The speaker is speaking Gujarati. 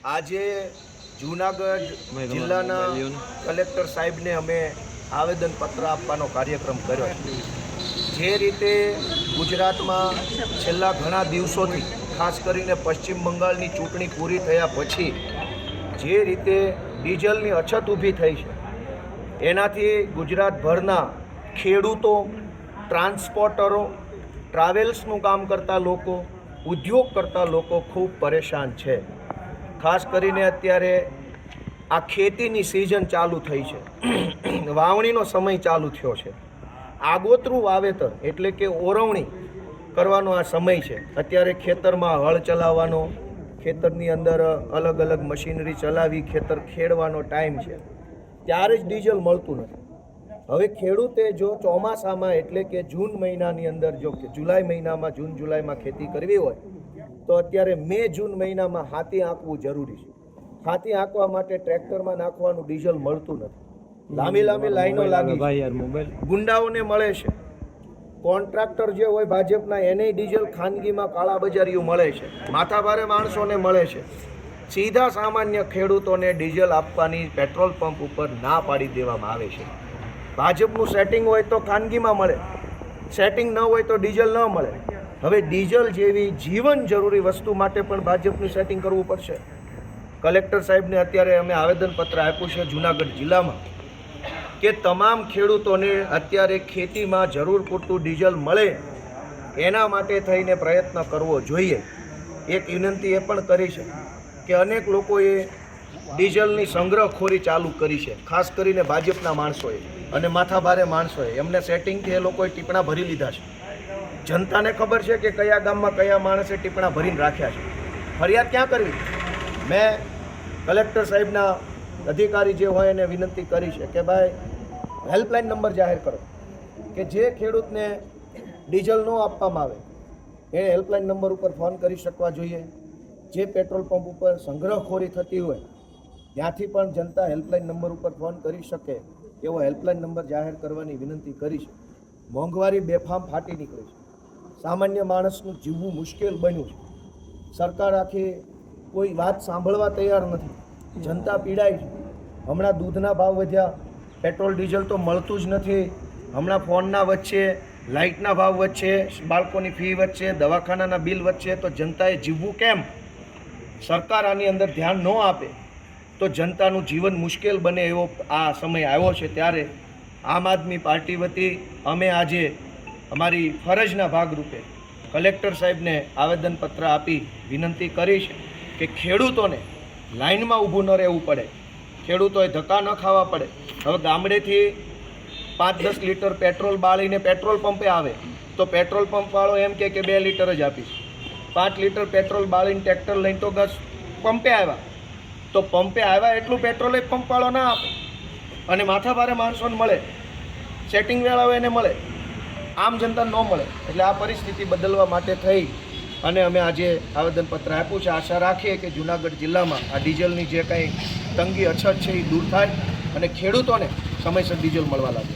આજે જૂનાગઢ જિલ્લાના કલેક્ટર સાહેબને અમે આવેદનપત્ર આપવાનો કાર્યક્રમ કર્યો. જે રીતે ગુજરાતમાં છેલ્લા ઘણા દિવસોથી ખાસ કરીને પશ્ચિમ બંગાળની ચૂંટણી પૂરી થયા પછી જે રીતે ડીઝલની અછત ઊભી થઈ છે, એનાથી ગુજરાતભરના ખેડૂતો, ટ્રાન્સપોર્ટરો, ટ્રાવેલ્સનું કામ કરતા લોકો, ઉદ્યોગ કરતા લોકો ખૂબ પરેશાન છે. ખાસ કરીને અત્યારે આ ખેતીની સિઝન ચાલુ થઈ છે, વાવણીનો સમય ચાલુ થયો છે. આગોતરું વાવેતર એટલે કે ઓરવણી કરવાનો આ સમય છે. અત્યારે ખેતરમાં હળ ચલાવવાનો, ખેતરની અંદર અલગ અલગ મશીનરી ચલાવી ખેતર ખેડવાનો ટાઈમ છે, ત્યારે જ ડીઝલ મળતું નથી. હવે ખેડૂતે જો ચોમાસામાં એટલે કે જૂન મહિનાની અંદર જો જુલાઈ મહિનામાં જૂન જુલાઈમાં ખેતી કરવી હોય તો અત્યારે મે જૂન મહિનામાં હાથી આંકવું જરૂરી છે. હાથી આંકવા માટે ટ્રેક્ટરમાં નાખવાનું ડીઝલ મળતું નથી. લાંબી લાંબી લાઈનો લાગી, ગુંડાઓને મળે છે. કોન્ટ્રાક્ટર જે હોય ભાજપના એને ડીઝલ ખાનગીમાં કાળાબજારીઓ મળે છે, માથાભારે માણસોને મળે છે. સીધા સામાન્ય ખેડૂતોને ડીઝલ આપવાની પેટ્રોલ પંપ ઉપર ના પાડી દેવામાં આવે છે. ભાજપનું સેટિંગ હોય તો ખાનગીમાં મળે, સેટિંગ ન હોય તો ડીઝલ ન મળે. હવે ડીઝલ જેવી જીવન જરૂરી વસ્તુ માટે પણ ભાજપનું સેટિંગ કરવું પડશે. કલેક્ટર સાહેબને અત્યારે અમે આવેદનપત્ર આપ્યું છે જૂનાગઢ જિલ્લામાં કે તમામ ખેડૂતોને અત્યારે ખેતીમાં જરૂર પૂરતું ડીઝલ મળે એના માટે થઈને પ્રયત્ન કરવો જોઈએ. એક વિનંતી એ પણ કરી છે કે અનેક લોકોએ ડીઝલની સંગ્રહખોરી ચાલુ કરી છે, ખાસ કરીને ભાજપના માણસોએ અને માથાભારે માણસોએ. એમને સેટિંગથી એ લોકોએ ટીપણા ભરી લીધા છે. જનતાને ખબર છે કે કયા ગામમાં કયા માણસે ટીપણા ભરીને રાખ્યા છે. ફરિયાદ ક્યાં કરવી? મેં કલેક્ટર સાહેબના અધિકારી જે હોય એને વિનંતી કરી છે કે ભાઈ હેલ્પલાઇન નંબર જાહેર કરો કે જે ખેડૂતને ડીઝલ ન આપવામાં આવે એ હેલ્પલાઇન નંબર ઉપર ફોન કરી શકવા જોઈએ. જે પેટ્રોલ પંપ ઉપર સંગ્રહખોરી થતી હોય ત્યાંથી પણ જનતા હેલ્પલાઇન નંબર ઉપર ફોન કરી શકે એવો હેલ્પલાઇન નંબર જાહેર કરવાની વિનંતી કરી છે. મોંઘવારી બેફામ ફાટી નીકળી છે. સામાન્ય માણસનું જીવવું મુશ્કેલ બન્યું છે. સરકાર આખી કોઈ વાત સાંભળવા તૈયાર નથી. જનતા પીડાય છે. હમણાં દૂધના ભાવ વધ્યા, પેટ્રોલ ડીઝલ તો મળતું જ નથી. હમણાં ફોનના વચ્ચે, લાઇટના ભાવ વચ્ચે, બાળકોની ફી વચ્ચે, દવાખાનાના બિલ વચ્ચે તો જનતાએ જીવવું કેમ? સરકાર આની અંદર ધ્યાન ન આપે તો જનતાનું જીવન મુશ્કેલ બને એવો આ સમય આવ્યો છે. ત્યારે આમ આદમી પાર્ટી વતી અમે આજે અમારી ફરજના ભાગરૂપે કલેક્ટર સાહેબને આવેદનપત્ર આપી વિનંતી કરી છે કે ખેડૂતોને લાઇનમાં ઊભું ન રહેવું પડે, ખેડૂતોએ ધક્કા ન ખાવા પડે. હવે ગામડેથી 5-10 લીટર પેટ્રોલ બાળીને પેટ્રોલ પંપે આવે તો પેટ્રોલ પંપવાળો એમ કે 2 લીટર જ આપીશ. 5 લીટર પેટ્રોલ બાળીને ટ્રેક્ટર લઈને તો પંપે આવ્યા તો પંપે આવ્યા એટલું પેટ્રોલ પંપવાળો ના આપે અને માથાભારે માણસોને મળે, સેટિંગ વેળાઓ એને મળે, આમ જનતા ન મળે. એટલે આ પરિસ્થિતિ બદલવા માટે થઈ અને અમે આજે આવેદનપત્ર આપ્યું છે. આશા રાખીએ કે જૂનાગઢ જિલ્લામાં આ ડીઝલની જે કંઈ તંગી અછત છે એ દૂર થાય અને ખેડૂતોને સમયસર ડીઝલ મળવા લાગે.